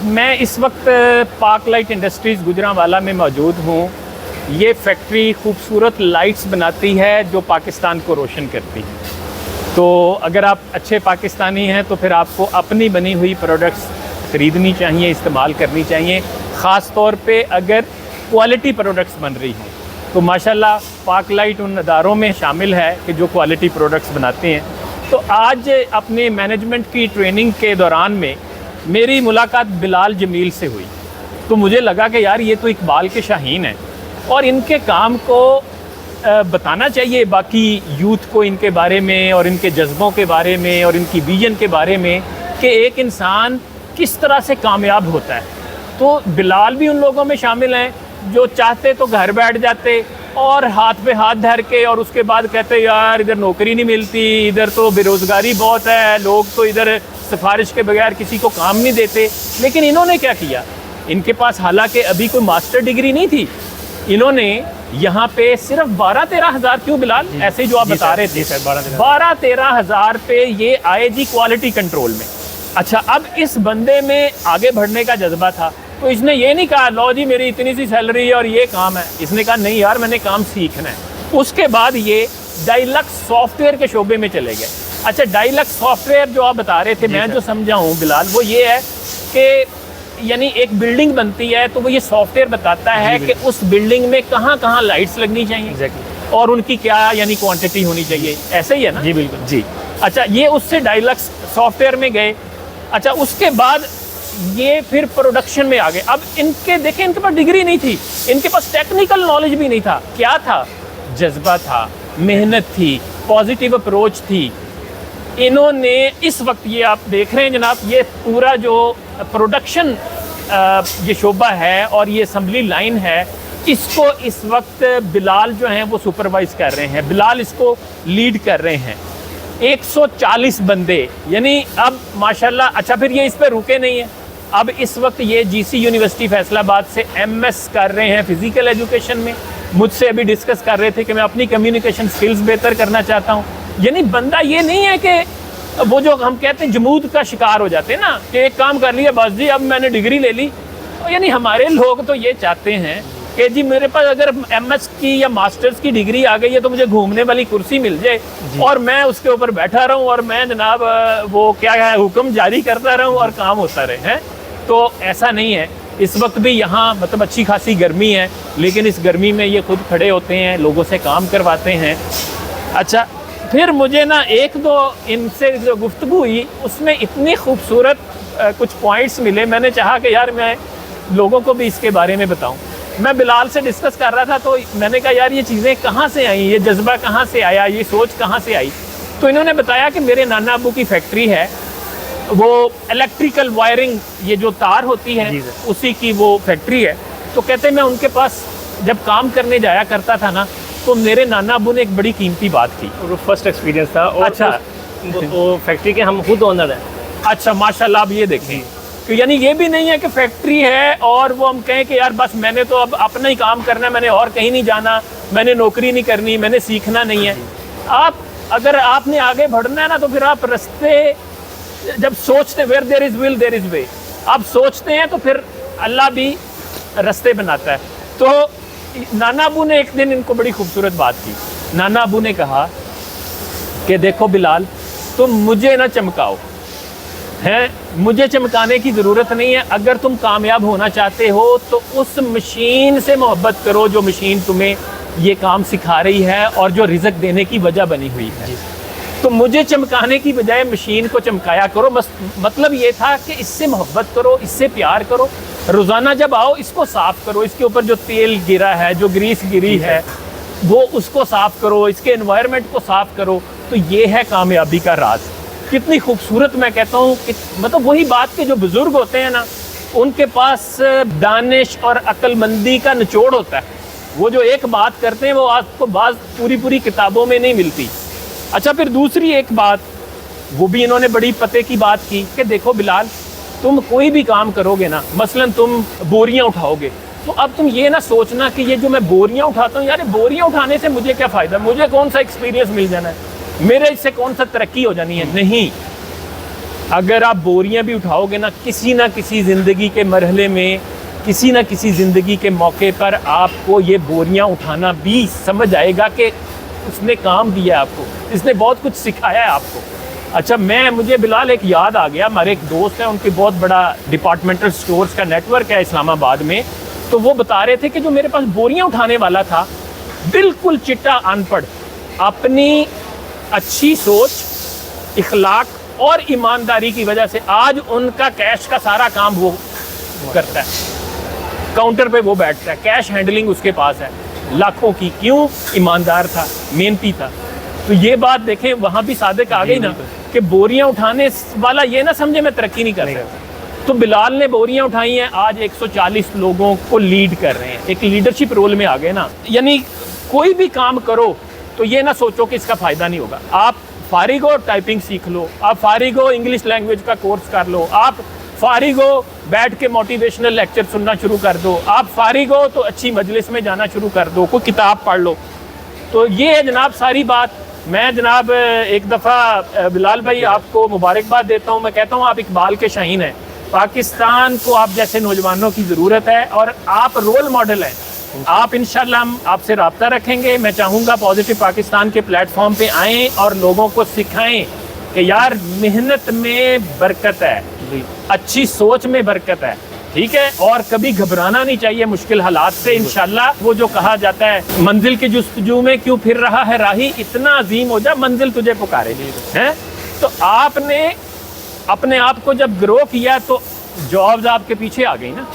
मैं इस वक्त पाक लाइट इंडस्ट्रीज़ गुजरांवाला में मौजूद हूँ। ये फैक्ट्री खूबसूरत लाइट्स बनाती है जो पाकिस्तान को रोशन करती है। तो अगर आप अच्छे पाकिस्तानी हैं तो फिर आपको अपनी बनी हुई प्रोडक्ट्स ख़रीदनी चाहिए, इस्तेमाल करनी चाहिए, ख़ास तौर पे अगर क्वालिटी प्रोडक्ट्स बन रही हों। तो माशाल्लाह पाक लाइट उन अदारों में शामिल है कि जो क्वालिटी प्रोडक्ट्स बनाते हैं। तो आज अपने मैनेजमेंट की ट्रेनिंग के दौरान में मेरी मुलाकात बिलाल जमील से हुई। तो मुझे लगा कि यार ये तो इकबाल के शाहीन हैं और इनके काम को बताना चाहिए बाकी यूथ को इनके बारे में और इनके जज्बों के बारे में और इनकी विजन के बारे में कि एक इंसान किस तरह से कामयाब होता है। तो बिलाल भी उन लोगों में शामिल हैं जो चाहते तो घर बैठ जाते और हाथ पे हाथ धर के और उसके बाद कहते यार इधर नौकरी नहीं मिलती, इधर तो बेरोज़गारी बहुत है, लोग तो इधर सिफारिश के बगैर किसी को काम नहीं देते। लेकिन इन्होंने क्या किया, इनके पास हालांकि अभी कोई मास्टर डिग्री नहीं थी, इन्होंने यहाँ पे सिर्फ 12-13 हज़ार, क्यों बिलाल ऐसे ही जो आप बता रहे थे, 12-13 हज़ार पे ये आए जी क्वालिटी कंट्रोल में। अच्छा, अब इस बंदे में आगे बढ़ने का जज्बा था तो इसने ये नहीं कहा लो जी मेरी इतनी सी सैलरी है और ये काम है। इसने कहा नहीं यार मैंने काम सीखना है। उसके बाद ये डायलक्स सॉफ्टवेयर के शोबे में चले गए। अच्छा, डायलक्स सॉफ्टवेयर जो आप बता रहे थे, मैं जो समझा हूँ बिलाल, वो ये है कि यानी एक बिल्डिंग बनती है तो वो ये सॉफ्टवेयर बताता है कि उस बिल्डिंग में कहाँ कहाँ लाइट्स लगनी चाहिए और उनकी क्या यानी क्वांटिटी होनी चाहिए। ऐसे ही है ना? जी बिल्कुल जी। अच्छा, ये उससे डायलक्स सॉफ्टवेयर में गए। अच्छा, उसके बाद ये फिर प्रोडक्शन में आ गए। अब इनके देखें, इनके पास डिग्री नहीं थी, इनके पास टेक्निकल नॉलेज भी नहीं था। क्या था? जज्बा था, मेहनत थी, पॉजिटिव अप्रोच थी। इन्होंने इस वक्त ये आप देख रहे हैं जनाब, ये पूरा जो प्रोडक्शन ये शोबा है और ये असम्बली लाइन है, इसको इस वक्त बिलाल जो हैं वो सुपरवाइज कर रहे हैं, बिलाल इसको लीड कर रहे हैं। 140 बंदे, यानी अब माशाल्लाह। अच्छा, फिर ये इस पर रुके नहीं हैं, अब इस वक्त ये जीसी यूनिवर्सिटी फैसलाबाद से एमएस कर रहे हैं फिज़िकल एजुकेशन में। मुझसे अभी डिस्कस कर रहे थे कि मैं अपनी कम्युनिकेशन स्किल्स बेहतर करना चाहता हूँ। यानी बंदा ये नहीं है कि वो जो हम कहते हैं जमूद का शिकार हो जाते हैं ना, कि एक काम कर लिया बस जी अब मैंने डिग्री ले ली। यानी हमारे लोग तो ये चाहते हैं कि जी मेरे पास अगर एमएस की या मास्टर्स की डिग्री आ गई है तो मुझे घूमने वाली कुर्सी मिल जाए और मैं उसके ऊपर बैठा रहूं और मैं जनाब वो क्या है हुक्म जारी करता रहूं और काम होता रहे हैं। तो ऐसा नहीं है। इस वक्त भी यहाँ मतलब अच्छी खासी गर्मी है, लेकिन इस गर्मी में ये खुद खड़े होते हैं, लोगों से काम करवाते हैं। अच्छा, फिर मुझे ना एक दो इनसे जो गुफ्तगू हुई उसमें इतनी खूबसूरत कुछ पॉइंट्स मिले, मैंने चाहा कि यार मैं लोगों को भी इसके बारे में बताऊं। मैं बिलाल से डिस्कस कर रहा था तो मैंने कहा यार ये चीज़ें कहाँ से आई, ये जज्बा कहाँ से आया, ये सोच कहाँ से आई। तो इन्होंने बताया कि मेरे नाना अबू की फैक्ट्री है, वो इलेक्ट्रिकल वायरिंग, ये जो तार होती है उसी की वो फैक्ट्री है। तो कहते मैं उनके पास जब काम करने जाया करता था ना, तो मेरे नाना अबू ने एक बड़ी कीमती बात की, वो फर्स्ट एक्सपीरियंस था। और अच्छा, वो फैक्ट्री के हम खुद ओनर हैं। अच्छा माशाल्लाह, आप ये देखें तो यानी ये भी नहीं है कि फैक्ट्री है और वो हम कहें कि यार बस मैंने तो अब अपना ही काम करना है, मैंने और कहीं नहीं जाना, मैंने नौकरी नहीं करनी, मैंने सीखना नहीं है। आप अगर आपने आगे बढ़ना है ना तो फिर आप रास्ते जब सोचते, where there is will there is way, आप सोचते हैं तो फिर अल्लाह भी रास्ते बनाता है। तो नाना अबू ने एक दिन इनको बड़ी खूबसूरत बात की। नाना अबू ने कहा कि देखो बिलाल, तुम मुझे ना चमकाओ, हैं, मुझे चमकाने की ज़रूरत नहीं है। अगर तुम कामयाब होना चाहते हो तो उस मशीन से मोहब्बत करो जो मशीन तुम्हें ये काम सिखा रही है और जो रिज़्क देने की वजह बनी हुई है। तो मुझे चमकाने की बजाय मशीन को चमकाया करो। बस मतलब ये था कि इससे मोहब्बत करो, इससे प्यार करो। रोज़ाना जब आओ इसको साफ़ करो, इसके ऊपर जो तेल गिरा है, जो ग्रीस गिरी है, वो उसको साफ़ करो, इसके एनवायरनमेंट को साफ़ करो। तो ये है कामयाबी का राज। कितनी खूबसूरत, मैं कहता हूँ कि मतलब वही बात के जो बुज़ुर्ग होते हैं ना, उनके पास दानिश और अक्लमंदी का निचोड़ होता है। वो जो एक बात करते हैं वो आपको बाज़ पूरी किताबों में नहीं मिलती। अच्छा, फिर दूसरी एक बात, वो भी इन्होंने बड़ी पते की बात की कि देखो बिलाल, तुम कोई भी काम करोगे ना, मसलन तुम बोरियां उठाओगे, तो अब तुम ये ना सोचना कि ये जो मैं बोरियां उठाता हूँ यार, बोरियां उठाने से मुझे क्या फ़ायदा, मुझे कौन सा एक्सपीरियंस मिल जाना है, मेरे इससे कौन सा तरक्की हो जानी है। नहीं, अगर आप बोरियां भी उठाओगे ना किसी ज़िंदगी के मरहले में, किसी ना किसी ज़िंदगी के मौके पर आपको ये बोरियां उठाना भी समझ आएगा कि उसने काम दिया आपको, इसने बहुत कुछ सिखाया है आपको। अच्छा, मुझे बिलाल एक याद आ गया, हमारे एक दोस्त है, उनकी बहुत बड़ा डिपार्टमेंटल स्टोर्स का नेटवर्क है इस्लामाबाद में। तो वो बता रहे थे कि जो मेरे पास बोरियां उठाने वाला था, बिल्कुल चिट्टा अनपढ़, अपनी अच्छी सोच, इखलाक और ईमानदारी की वजह से आज उनका कैश का सारा काम वो करता है। काउंटर पे वो बैठता है, कैश हैंडलिंग उसके पास है लाखों की। क्यों? ईमानदार था, मेहनती था। तो ये बात देखें, वहाँ भी सादिक आ गई ना कि बोरियां उठाने वाला ये ना समझे मैं तरक्की नहीं कर सकता। तो बिलाल ने बोरियां उठाई हैं, आज 140 लोगों को लीड कर रहे हैं, एक लीडरशिप रोल में आ गए ना। यानी कोई भी काम करो तो ये ना सोचो कि इसका फ़ायदा नहीं होगा। आप फारिग हो टाइपिंग सीख लो, आप फारिग हो इंग्लिश लैंग्वेज का कोर्स कर लो, आप फारिग हो बैठ के मोटिवेशनल लेक्चर सुनना शुरू कर दो, आप फारिग हो तो अच्छी मजलिस में जाना शुरू कर दो, कोई किताब पढ़ लो। तो ये है जनाब सारी बात। मैं जनाब एक दफ़ा बिलाल भाई आपको मुबारकबाद देता हूँ। मैं कहता हूँ आप इकबाल के शाहीन हैं। पाकिस्तान को आप जैसे नौजवानों की ज़रूरत है और आप रोल मॉडल हैं। आप इंशाल्लाह हम आपसे रब्ता रखेंगे। मैं चाहूँगा पॉजिटिव पाकिस्तान के प्लेटफॉर्म पे आएँ और लोगों को सिखाएं कि यार मेहनत में बरकत है, अच्छी सोच में बरकत है, ठीक है। और कभी घबराना नहीं चाहिए मुश्किल हालात से। इंशाल्लाह वो जो कहा जाता है, मंजिल की जुस्तजू में क्यों फिर रहा है राही, इतना अजीम हो जा मंजिल तुझे पुकारेगी, हैं। तो आपने अपने आप को जब ग्रो किया तो जॉब्स आपके पीछे आ गई ना,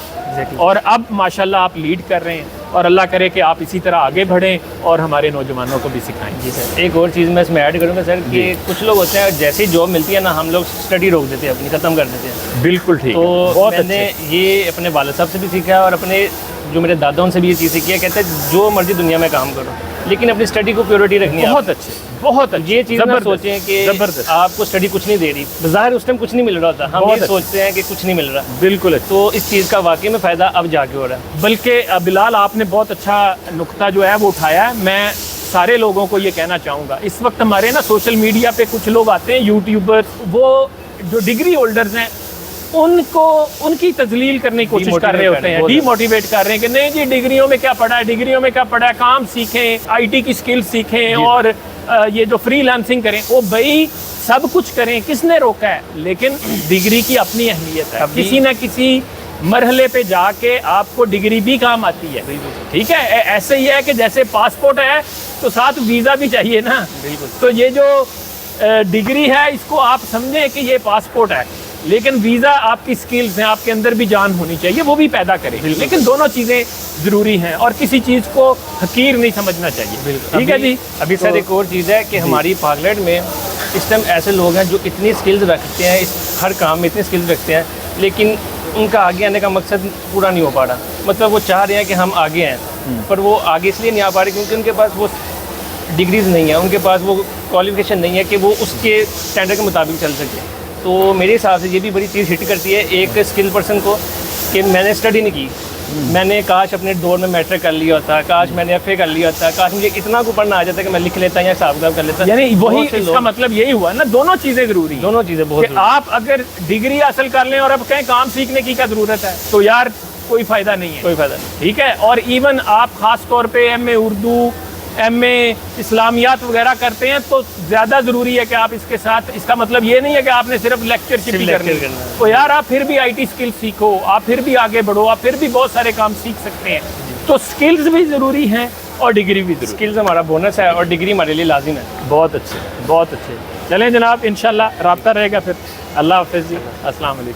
और अब माशाल्लाह आप लीड कर रहे हैं। और अल्लाह करे कि आप इसी तरह आगे बढ़ें और हमारे नौजवानों को भी सिखाएं। जी सर, एक और चीज़ मैं इसमें ऐड करूँगा सर कि कुछ लोग होते हैं जैसे ही जॉब मिलती है ना, हम लोग स्टडी रोक देते हैं, अपनी ख़त्म कर देते हैं। बिल्कुल ठीक। तो बहुत मैंने ये अपने वालिद साहब से भी सीखा है और अपने जो मेरे दादा उनसे भी ये चीज़ सीखी है। कहते हैं जो मर्जी दुनिया में काम करो लेकिन अपनी स्टडी को प्योरिटी रखनी है। बहुत अच्छे, बहुत अच्छे। ये चीज़ सोचें कि आपको स्टडी कुछ नहीं दे रही, बाहर उस टाइम कुछ नहीं मिल रहा था, हम ये सोचते हैं कि कुछ नहीं मिल रहा। बिल्कुल। तो इस चीज़ का वाकई में फ़ायदा अब जाके हो रहा है। बल्कि बिलाल आपने बहुत अच्छा नुक्ता जो है वो उठाया है। मैं सारे लोगों को ये कहना चाहूँगा, इस वक्त हमारे ना सोशल मीडिया पे कुछ लोग आते हैं, यूट्यूबर, वो जो डिग्री होल्डर्स हैं उनको उनकी तजलील करने की कोशिश कर रहे होते हैं, डीमोटिवेट कर रहे हैं कि नहीं जी डिग्रियों में क्या पढ़ा है, डिग्रियों में क्या पढ़ा है, काम सीखें, आईटी की स्किल्स सीखें और ये जो फ्रीलांसिंग करें। वो भाई सब कुछ करें, किसने रोका है, लेकिन डिग्री की अपनी अहमियत है। किसी न किसी मरहले पे जाके आपको डिग्री भी काम आती है, ठीक है। ऐसे ही है कि जैसे पासपोर्ट है तो साथ वीज़ा भी चाहिए ना। तो ये जो डिग्री है इसको आप समझें कि ये पासपोर्ट है, लेकिन वीज़ा आपकी स्किल्स हैं, आपके अंदर भी जान होनी चाहिए, वो भी पैदा करे। लेकिन दोनों चीज़ें ज़रूरी हैं और किसी चीज़ को हकीर नहीं समझना चाहिए। ठीक है जी। अभी सर एक और चीज़ है कि हमारी पार्लियामेंट में इस टाइम ऐसे लोग हैं जो इतनी स्किल्स रखते हैं, इस हर काम में इतनी स्किल्स रखते हैं, लेकिन उनका आगे आने का मकसद पूरा नहीं हो पा रहा। मतलब वो चाह रहे हैं कि हम आगे हैं, पर वो आगे इसलिए नहीं आ पा रहे क्योंकि उनके पास वो डिग्रीज नहीं है, उनके पास वो क्वालिफिकेशन नहीं है कि वो उसके स्टैंडर्ड के मुताबिक चल सके। तो मेरे हिसाब से ये भी बड़ी चीज़ हिट करती है एक स्किल पर्सन को कि मैंने स्टडी नहीं की, मैंने काश अपने दौर में मैट्रिक कर लिया होता, काश मैंने FA कर लिया होता, काश मुझे इतना को पढ़ना आ जाता कि मैं लिख लेता या हिसाब किताब कर लेता। यानी वही इसका मतलब यही हुआ ना, दोनों चीज़ें ज़रूरी, दोनों चीज़ें बहुत। आप अगर डिग्री हासिल कर लें और अब कहीं काम सीखने की क्या ज़रूरत है, तो यार कोई फ़ायदा नहीं है, कोई फ़ायदा नहीं। ठीक है। और इवन आप ख़ास तौर पे MA उर्दू, MA इस्लामियात वगैरह करते हैं तो ज़्यादा ज़रूरी है कि आप इसके साथ, इसका मतलब ये नहीं है कि आपने सिर्फ लेक्चरशिप ही करनी है। तो यार आप फिर भी IT स्किल्स सीखो, आप फिर भी आगे बढ़ो, आप फिर भी बहुत सारे काम सीख सकते हैं। तो स्किल्स भी ज़रूरी हैं और डिग्री भी ज़रूरी। स्किल्स हमारा बोनस है और डिग्री हमारे लिए लाजिम है। बहुत अच्छे, बहुत अच्छे। चलें जनाब, इंशाल्लाह रब्ता रहेगा फिर। अल्लाह हाफ़िज़ जी, अस्सलाम वालेकुम।